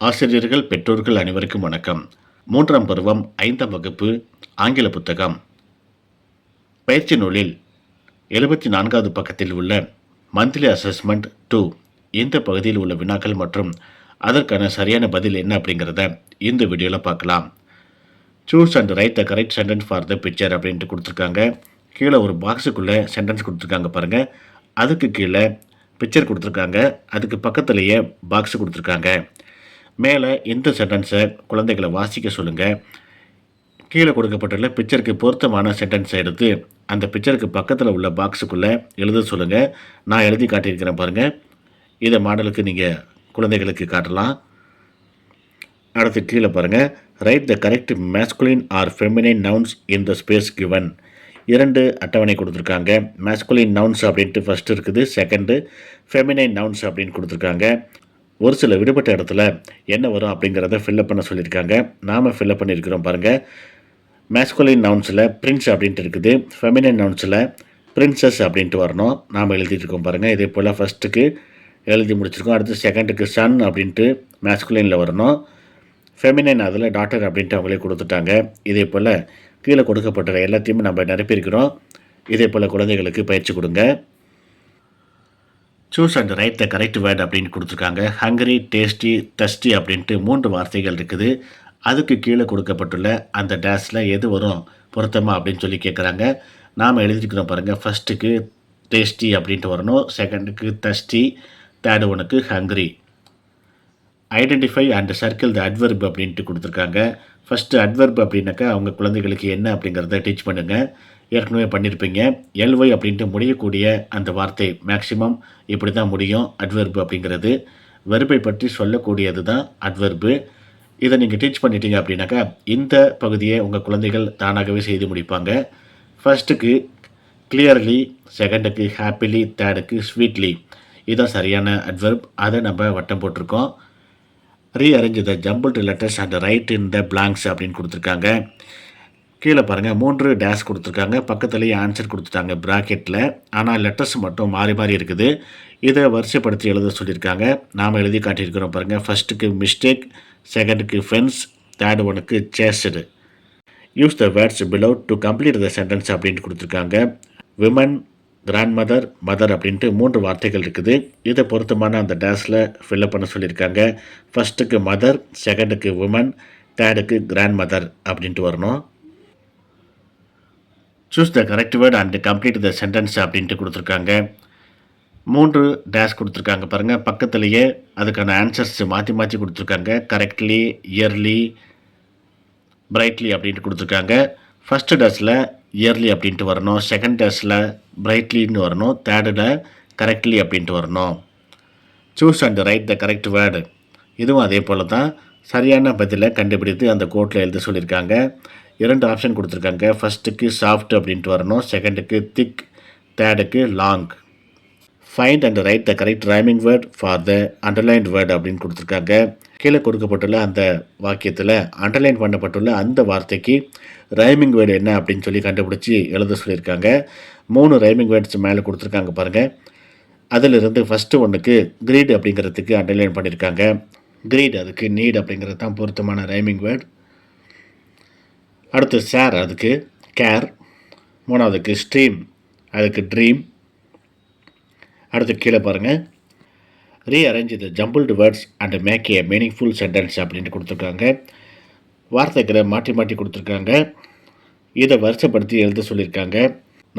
ஆசிரியர்கள், பெற்றோர்கள் அனைவருக்கும் வணக்கம். 3ஆம் பருவம் 5ஆம் வகுப்பு ஆங்கில புத்தகம். பயிற்சி நூலில் 74வது பக்கத்தில் உள்ள மந்த்லி அசஸ்மெண்ட் 2 இந்த பகுதியில் உள்ள வினாக்கள் மற்றும் அதற்கான சரியான பதில் என்ன அப்படிங்கிறத இந்த வீடியோவில் பார்க்கலாம். Choose and write the correct sentence for the picture அப்படின்ட்டு கொடுத்துருக்காங்க. கீழே ஒரு பாக்ஸுக்குள்ளே சென்டென்ஸ் கொடுத்துருக்காங்க பாருங்கள். அதுக்கு கீழே பிக்சர் கொடுத்துருக்காங்க. அதுக்கு பக்கத்துலேயே பாக்ஸ் கொடுத்துருக்காங்க. மேலே இந்த சென்டென்ஸை குழந்தைகளை வாசிக்க சொல்லுங்கள். கீழே கொடுக்கப்பட்டுள்ள பிக்சருக்கு பொருத்தமான சென்டென்ஸை எடுத்து அந்த பிக்சருக்கு பக்கத்தில் உள்ள பாக்ஸுக்குள்ளே எழுத சொல்லுங்கள். நான் எழுதி காட்டியிருக்கிறேன் பாருங்கள். இதை மாடலுக்கு நீங்கள் குழந்தைகளுக்கு காட்டலாம். அடுத்து கீழே பாருங்கள். Write the correct masculine or feminine nouns in the space given. 2 அட்டவணை கொடுத்துருக்காங்க. மேஸ்குலின் நவுன்ஸ் அப்படின்ட்டு ஃபஸ்ட்டு இருக்குது, செகண்டு ஃபெமினைன் நவுன்ஸ் அப்படின்னு கொடுத்துருக்காங்க. ஒரு சில விடுபட்ட இடத்துல என்ன வரும் அப்படிங்கிறத ஃபில்லப் பண்ண சொல்லியிருக்காங்க. நாம் ஃபில்லப் பண்ணியிருக்கிறோம் பாருங்கள். மேஸ்குலின் நவுன்ஸில் பிரின்ஸ் அப்படின்ட்டு இருக்குது, ஃபெமினைன் நவுன்ஸில் பிரின்சஸ் அப்படின்ட்டு வரணும். நாம் எழுதிட்டுருக்கோம் பாருங்கள். இதே போல் ஃபஸ்ட்டுக்கு எழுதி முடிச்சிருக்கோம். அடுத்து செகண்டுக்கு சன் அப்படின்ட்டு மேஸ்குலினில் வரணும். ஃபெமினைன் அதில் டாட்டர் அப்படின்ட்டு அவங்களே கொடுத்துட்டாங்க. இதே போல் கீழே கொடுக்கப்பட்ட எல்லாத்தையுமே நம்ம நிரப்பியிருக்கிறோம். இதே போல் குழந்தைகளுக்கு பயிற்சி கொடுங்க. Choose and write the correct word அப்படின்னு கொடுத்துருக்காங்க. ஹங்கரி, டேஸ்டி, தஸ்டி அப்படின்ட்டு 3 வார்த்தைகள் இருக்குது. அதுக்கு கீழே கொடுக்கப்பட்டுள்ள அந்த டேஷில் எது வரும் பொருத்தமா அப்படின்னு சொல்லி கேட்குறாங்க. நாம் எழுதிக்கிறோம் பாருங்கள். ஃபஸ்ட்டுக்கு டேஸ்டி அப்படின்ட்டு வரணும், செகண்டுக்கு தஸ்டி, தேர்டு ஒனுக்கு hungry. Identify and circle the adverb அப்படின்ட்டு கொடுத்துருக்காங்க. ஃபஸ்ட்டு அட்வர்ப் அப்படின்னாக்கா அவங்க குழந்தைகளுக்கு என்ன அப்படிங்கிறத டீச் பண்ணுங்கள். ஏற்கனவே பண்ணியிருப்பீங்க. எல்ஒய் அப்படின்ட்டு முடியக்கூடிய அந்த வார்த்தை மேக்சிமம் இப்படி தான் முடியும். அட்வெர்பு அப்படிங்கிறது வெறுப்பை பற்றி சொல்லக்கூடியது தான் அட்வெர்பு. இதை நீங்கள் டீச் பண்ணிட்டீங்க அப்படின்னாக்கா இந்த பகுதியை உங்கள் குழந்தைகள் தானாகவே செய்து முடிப்பாங்க. ஃபஸ்ட்டுக்கு கிளியர்லி, செகண்டுக்கு ஹாப்பிலி, தேர்டுக்கு ஸ்வீட்லி. இதுதான் சரியான அட்வெர்ப். அதை நம்ம வட்டம் போட்டிருக்கோம். Rearrange the jumbled letters and write in the blanks அப்படின்னு கொடுத்துருக்காங்க. கீழே பாருங்கள் 3 டேஷ் கொடுத்துருக்காங்க. பக்கத்துலேயே ஆன்சர் கொடுத்துட்டாங்க ப்ராக்கெட்டில். ஆனால் லெட்டர்ஸ் மட்டும் மாறி மாறி இருக்குது. இதை வரிசைப்படுத்தி எழுத சொல்லியிருக்காங்க. நாம் எழுதி காட்டியிருக்கிறோம் பாருங்கள். ஃபஸ்ட்டுக்கு மிஸ்டேக், செகண்டுக்கு ஃபென்ஸ், தேர்டு ஒனுக்கு chased. Use the words below to complete the sentence அப்படின்ட்டு கொடுத்துருக்காங்க. விமன், கிராண்ட் மதர், மதர் அப்படின்ட்டு 3 வார்த்தைகள் இருக்குது. இதை பொருத்தமான அந்த டேஷில் ஃபில்லப் பண்ண சொல்லியிருக்காங்க. ஃபஸ்ட்டுக்கு மதர், செகண்டுக்கு விமன், தேர்டுக்கு கிராண்ட் மதர் அப்படின்ட்டு வரணும். Choose the correct word and complete the sentence அப்படின்ட்டு கொடுத்துருக்காங்க. 3 டேஷ் கொடுத்துருக்காங்க பாருங்கள். பக்கத்துலேயே அதுக்கான ஆன்சர்ஸ் மாற்றி மாற்றி கொடுத்துருக்காங்க. கரெக்ட்லி, இயர்லி, பிரைட்லி அப்படின்ட்டு கொடுத்துருக்காங்க. ஃபஸ்ட்டு டேஷில் இயர்லி அப்படின்ட்டு வரணும், செகண்ட் டேஷில் பிரைட்லின்னு வரணும், தேர்டில் கரெக்ட்லி அப்படின்ட்டு வரணும். Choose and write the correct word. இதுவும் அதே போல் தான் சரியான பதிலை கண்டுபிடித்து அந்த கோட்டில் எழுத சொல்லியிருக்காங்க. 2 ஆப்ஷன் கொடுத்துருக்காங்க. ஃபஸ்ட்டுக்கு சாஃப்ட் அப்படின்ட்டு வரணும், செகண்டுக்கு திக், தேர்டுக்கு long. Find and write the correct rhyming word for the underlined word அப்படின்னு கொடுத்துருக்காங்க. கீழே கொடுக்கப்பட்டுள்ள அந்த வாக்கியத்தில் அண்டர்லைன் பண்ணப்பட்டுள்ள அந்த வார்த்தைக்கு ரைமிங் வேர்டு என்ன அப்படின்னு சொல்லி கண்டுபிடிச்சி எழுத சொல்லியிருக்காங்க. 3 ரைமிங் வேர்ட்ஸ் மேலே கொடுத்துருக்காங்க பாருங்கள். அதிலிருந்து ஃபஸ்ட்டு ஒன்றுக்கு கிரீட் அப்படிங்கிறதுக்கு அண்டர்லைன் பண்ணியிருக்காங்க. கிரீட் அதுக்கு நீட் அப்படிங்கிறது தான் பொருத்தமான ரைமிங் வேர்ட். அடுத்து ஷேர் அதுக்கு கேர். 3வதுக்கு ஸ்ட்ரீம் அதுக்கு ட்ரீம். அடுத்து கீழே பாருங்கள். Rearrange the jumbled words and make a meaningful sentence அப்படின்ட்டு கொடுத்துருக்காங்க. வார்த்தைகளை மாற்றி மாற்றி கொடுத்துருக்காங்க. இதை வரிசைப்படுத்தி எழுத சொல்லியிருக்காங்க.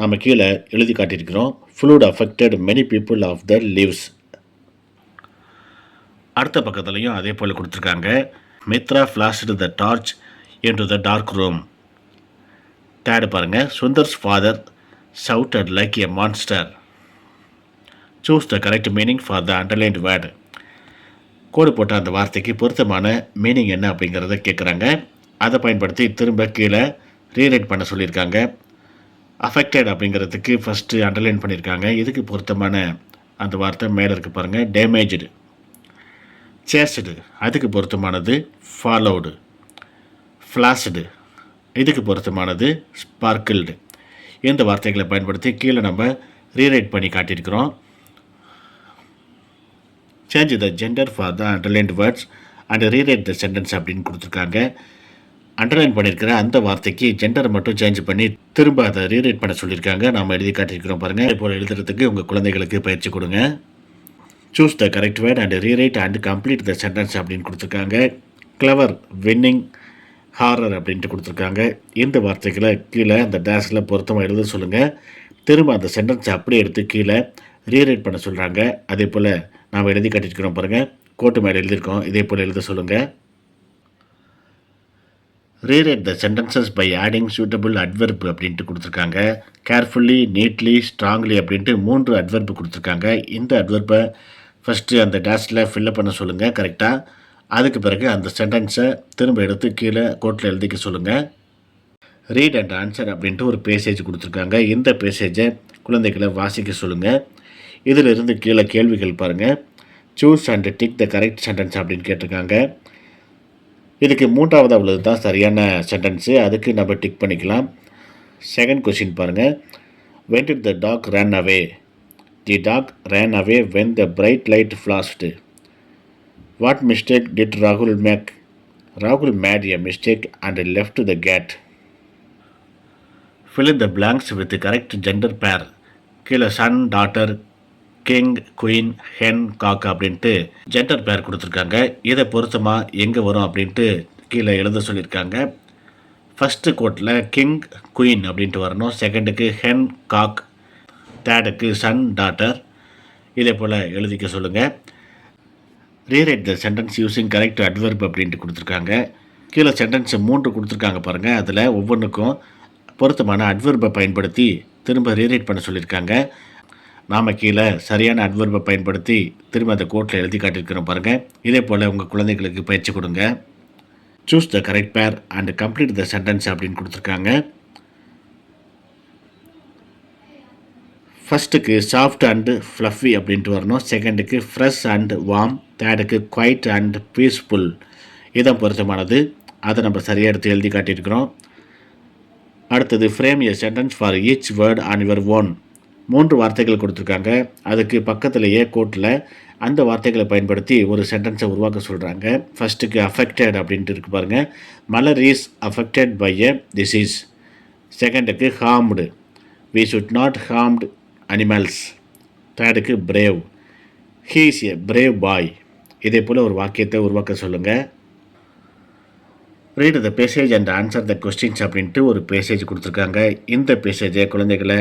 நம்ம கீழே எழுதி காட்டியிருக்கிறோம். Flood affected many people of the lives. அடுத்த பக்கத்துலையும் அதே போல் கொடுத்துருக்காங்க. Mitra flashed the torch into the dark room. Third பாருங்கள். Sundar's father shouted like a monster. Choose the correct meaning for the underlined word. கோடு போட்ட அந்த வார்த்தைக்கு பொருத்தமான மீனிங் என்ன அப்படிங்கிறத கேட்குறாங்க. அதை பயன்படுத்தி திரும்ப கீழே ரீரைட் பண்ண சொல்லியிருக்காங்க. அஃபெக்டட் அப்படிங்கிறதுக்கு ஃபஸ்ட்டு அண்டர்லைன் பண்ணியிருக்காங்க. இதுக்கு பொருத்தமான அந்த வார்த்தை மேலே இருக்குது பாருங்கள். டேமேஜ்டு. சேஸ்டு அதுக்கு பொருத்தமானது ஃபாலோடு. ஃப்ளாஷ்டு இதுக்கு பொருத்தமானது ஸ்பார்க்கிள்டு. இந்த வார்த்தைகளை பயன்படுத்தி கீழே நம்ம ரீரைட் பண்ணி காட்டியிருக்கிறோம். Change the gender for the underlined words and rewrite the sentence அப்படின்னு கொடுத்துருக்காங்க. அண்டர்லைன் பண்ணியிருக்கிற அந்த வார்த்தைக்கு ஜெண்டரை மட்டும் சேஞ்ச் பண்ணி திரும்ப அதை ரீரைட் பண்ண சொல்லியிருக்காங்க. நாம் எழுதி காட்டியிருக்கிறோம் பாருங்கள். இதே போல் எழுதுறதுக்கு உங்கள் குழந்தைகளுக்கு பயிற்சி கொடுங்க. Choose the correct word and rewrite and complete the sentence அப்படின்னு கொடுத்துருக்காங்க. கிளவர், வின்னிங், ஹாரர் அப்படின்ட்டு கொடுத்துருக்காங்க. இந்த வார்த்தைகளை கீழே அந்த டேஷில் பொருத்தமாக எழுத சொல்லுங்கள். திரும்ப அந்த சென்டென்ஸை அப்படியே எடுத்து கீழே ரீரைட் பண்ண சொல்கிறாங்க. அதே போல் நாம் எழுதி காட்டியிருக்கிறோம் பாருங்கள். கோட்டு மேலே எழுதியிருக்கோம். இதே போல் எழுத சொல்லுங்கள். Rewrite the sentences by adding suitable adverb அப்படின்ட்டு கொடுத்துருக்காங்க. கேர்ஃபுல்லி, நீட்லி, ஸ்ட்ராங்லி அப்படின்ட்டு 3 அட்வெர்ப் கொடுத்துருக்காங்க. இந்த அட்வெர்ப்பை ஃபஸ்ட்டு அந்த டேஷில் ஃபில்லப் பண்ண சொல்லுங்கள் கரெக்டாக. அதுக்கு பிறகு அந்த சென்டென்ஸை திரும்ப எடுத்து கீழே கோட்டில் எழுதிக்க சொல்லுங்கள். ரீட் அண்ட் ஆன்சர் அப்படின்ட்டு ஒரு பேசேஜ் கொடுத்துருக்காங்க. இந்த பேசேஜை குழந்தைகளை வாசிக்க சொல்லுங்கள். இதிலிருந்து கீழே கேள்விகள் பாருங்கள். Choose and tick the correct sentence அப்படின்னு கேட்டிருக்காங்க. இதுக்கு 3வது உள்ளது தான் சரியான சென்டென்ஸு. அதுக்கு நம்ம டிக் பண்ணிக்கலாம். செகண்ட் கொஸ்டின் பாருங்கள். when did the dog run away? The dog ran away when the bright light flashed. What mistake did Rahul make? Rahul made a mistake and left the gate. Fill in the blanks with the correct gender pair. கீழே son, daughter, king, queen, hen, cock அப்படின்ட்டு gender பேர் கொடுத்துருக்காங்க. இதை பொருத்தமாக எங்கே வரும் அப்படின்ட்டு கீழே எழுத சொல்லியிருக்காங்க. ஃபஸ்ட்டு கோட்டில் கிங், குயின் அப்படின்ட்டு வரணும். செகண்டுக்கு ஹென், காக், தேர்டுக்கு சன், டாட்டர். இதே போல் எழுதிக்க சொல்லுங்கள். Rewrite the sentence using correct adverb அப்படின்ட்டு கொடுத்துருக்காங்க. கீழே சென்டென்ஸ் 3 கொடுத்துருக்காங்க பாருங்கள். அதில் ஒவ்வொன்றுக்கும் பொருத்தமான அட்வெர்பை பயன்படுத்தி திரும்ப ரீரைட் பண்ண சொல்லியிருக்காங்க. நாம் கீழே சரியான அட்வெர்பை பயன்படுத்தி திரும்ப அந்த கோட்டில் எழுதி காட்டியிருக்கிறோம் பாருங்கள். இதே போல் உங்கள் குழந்தைகளுக்கு பயிற்சி கொடுங்க. Choose the correct pair and complete the sentence அப்படின்னு கொடுத்துருக்காங்க. ஃபஸ்ட்டுக்கு சாஃப்ட் அண்டு ஃப்ளஃபி அப்படின்ட்டு வரணும். செகண்டுக்கு ஃப்ரெஷ் அண்ட் வார்ம். தேர்டுக்கு குவைட் அண்ட் பீஸ்ஃபுல். இதான் பொருத்தமானது. அதை நம்ம சரியாக எடுத்து எழுதி காட்டியிருக்கிறோம். அடுத்தது frame a sentence for each word on your own. 3 வார்த்தைகள் கொடுத்துருக்காங்க. அதுக்கு பக்கத்துலேயே கோட்டில் அந்த வார்த்தைகளை பயன்படுத்தி ஒரு சென்டென்ஸை உருவாக்க சொல்கிறாங்க. ஃபஸ்ட்டுக்கு அஃபெக்டட் அப்படின்ட்டு இருக்கு பாருங்கள். Malar is affected by a disease. செகண்டுக்கு harmed. We should not harmed animals. தேர்டுக்கு brave. He is a brave boy. இதே போல் ஒரு வாக்கியத்தை உருவாக்க சொல்லுங்கள். Read the passage and answer the questions அப்படின்ட்டு ஒரு பேசேஜ் கொடுத்துருக்காங்க. இந்த பேசேஜை குழந்தைகளை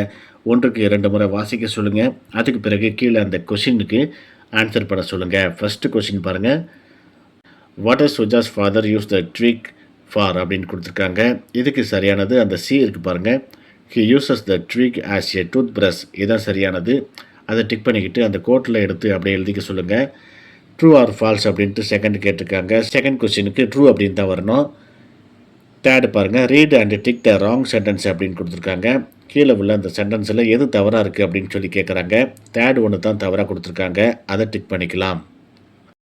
1க்கு 2 முறை வாசிக்க சொல்லுங்கள். அதுக்கு பிறகு கீழே அந்த கொஸ்டினுக்கு ஆன்சர் பண்ண சொல்லுங்கள். ஃபஸ்ட்டு கொஸ்டின் பாருங்கள். What is Suja's father use the twig for அப்படின்னு கொடுத்துருக்காங்க. இதுக்கு சரியானது அந்த சி இருக்குது பாருங்கள். He uses the twig as a tooth brush. இதுதான் சரியானது. அதை டிக் பண்ணிக்கிட்டு அந்த கோட்டில் எடுத்து அப்படியே எழுதிக்க சொல்லுங்கள். ட்ரூ ஆர் ஃபால்ஸ் அப்படின்ட்டு செகண்ட் கேட்டிருக்காங்க. செகண்ட் கொஸ்டினுக்கு ட்ரூ அப்படின்னு தான் வரணும். தேர்டு பாருங்கள். Read and tick the wrong sentence அப்படின்னு கொடுத்துருக்காங்க. கீழே உள்ள அந்த சென்டென்ஸில் எது தவறாக இருக்குது அப்படின்னு சொல்லி கேட்குறாங்க. தேர்டு ஒன்று தான் தவறாக கொடுத்துருக்காங்க. அதை டிக் பண்ணிக்கலாம்.